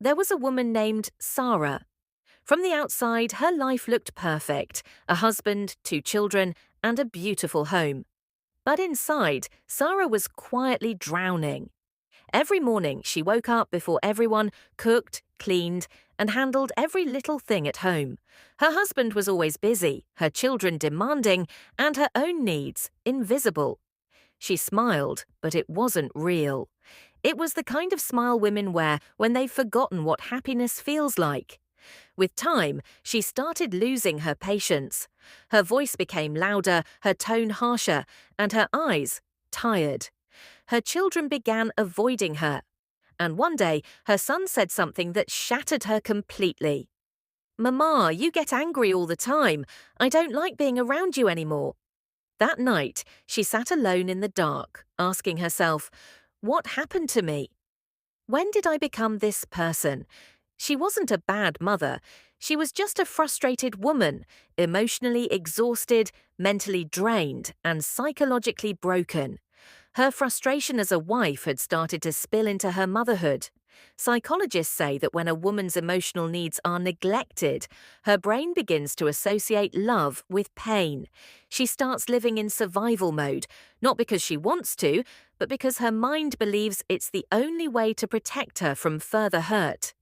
There was a woman named Sarah. From the outside, her life looked perfect: a husband, 2 children, and a beautiful home. But inside, Sarah was quietly drowning. Every morning, she woke up before everyone, cooked, cleaned, and handled every little thing at home. Her husband was always busy, her children demanding, and her own needs invisible. She smiled, but it wasn't real. It was the kind of smile women wear when they've forgotten what happiness feels like. With time, she started losing her patience. Her voice became louder, her tone harsher, and her eyes tired. Her children began avoiding her. And one day, her son said something that shattered her completely. "Mama, you get angry all the time. I don't like being around you anymore." That night, she sat alone in the dark, asking herself, what happened to me? When did I become this person? She wasn't a bad mother. She was just a frustrated woman, emotionally exhausted, mentally drained, and psychologically broken. Her frustration as a wife had started to spill into her motherhood. Psychologists say that when a woman's emotional needs are neglected, her brain begins to associate love with pain. She starts living in survival mode, not because she wants to, but because her mind believes it's the only way to protect her from further hurt.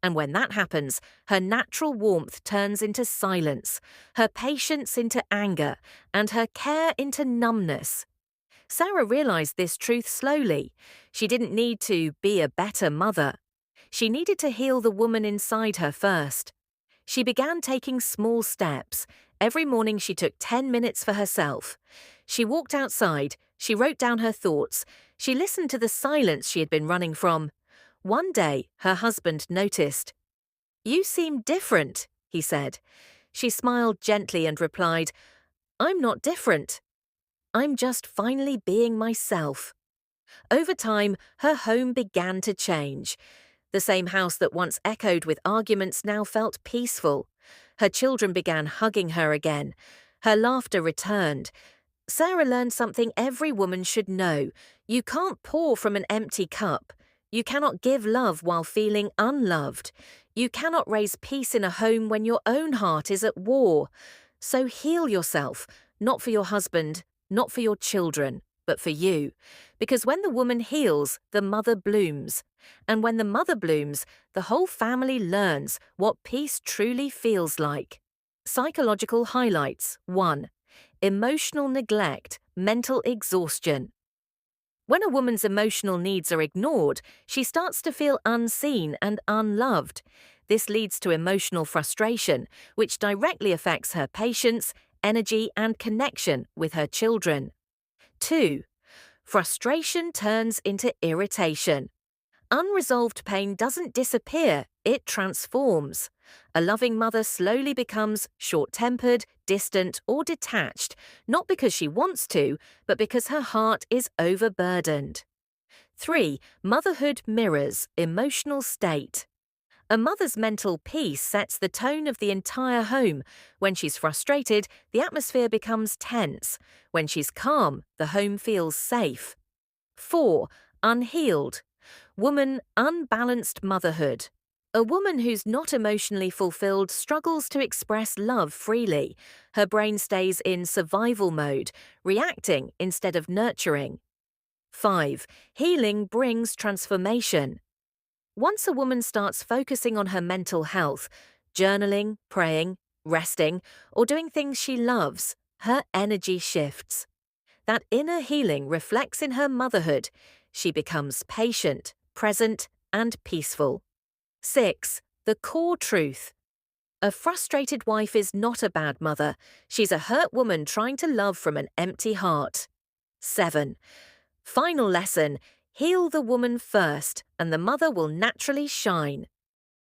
And when that happens, her natural warmth turns into silence, her patience into anger, and her care into numbness. Sarah realized this truth slowly. She didn't need to be a better mother. She needed to heal the woman inside her first. She began taking small steps. Every morning she took 10 minutes for herself. She walked outside, she wrote down her thoughts, she listened to the silence she had been running from. One day, her husband noticed. "You seem different," he said. She smiled gently and replied, "I'm not different. I'm just finally being myself." Over time, her home began to change. The same house that once echoed with arguments now felt peaceful. Her children began hugging her again. Her laughter returned. Sarah learned something every woman should know. You can't pour from an empty cup. You cannot give love while feeling unloved. You cannot raise peace in a home when your own heart is at war. So heal yourself, not for your husband, not for your children, but for you. Because when the woman heals, the mother blooms. And when the mother blooms, the whole family learns what peace truly feels like. Psychological highlights. 1. Emotional neglect, mental exhaustion. When a woman's emotional needs are ignored, she starts to feel unseen and unloved. This leads to emotional frustration, which directly affects her patience, energy, and connection with her children. 2. Frustration turns into irritation. Unresolved pain doesn't disappear, it transforms. A loving mother slowly becomes short-tempered, distant, or detached, not because she wants to, but because her heart is overburdened. 3. Motherhood mirrors emotional state. A mother's mental peace sets the tone of the entire home. When she's frustrated, the atmosphere becomes tense. When she's calm, the home feels safe. 4. Unhealed. Woman, unbalanced motherhood. A woman who's not emotionally fulfilled struggles to express love freely. Her brain stays in survival mode, reacting instead of nurturing. 5. Healing brings transformation. Once a woman starts focusing on her mental health, journaling, praying, resting, or doing things she loves, her energy shifts. That inner healing reflects in her motherhood. She becomes patient, present, and peaceful. 6. The core truth. A frustrated wife is not a bad mother. She's a hurt woman trying to love from an empty heart. 7. Final lesson: heal the woman first, and the mother will naturally shine.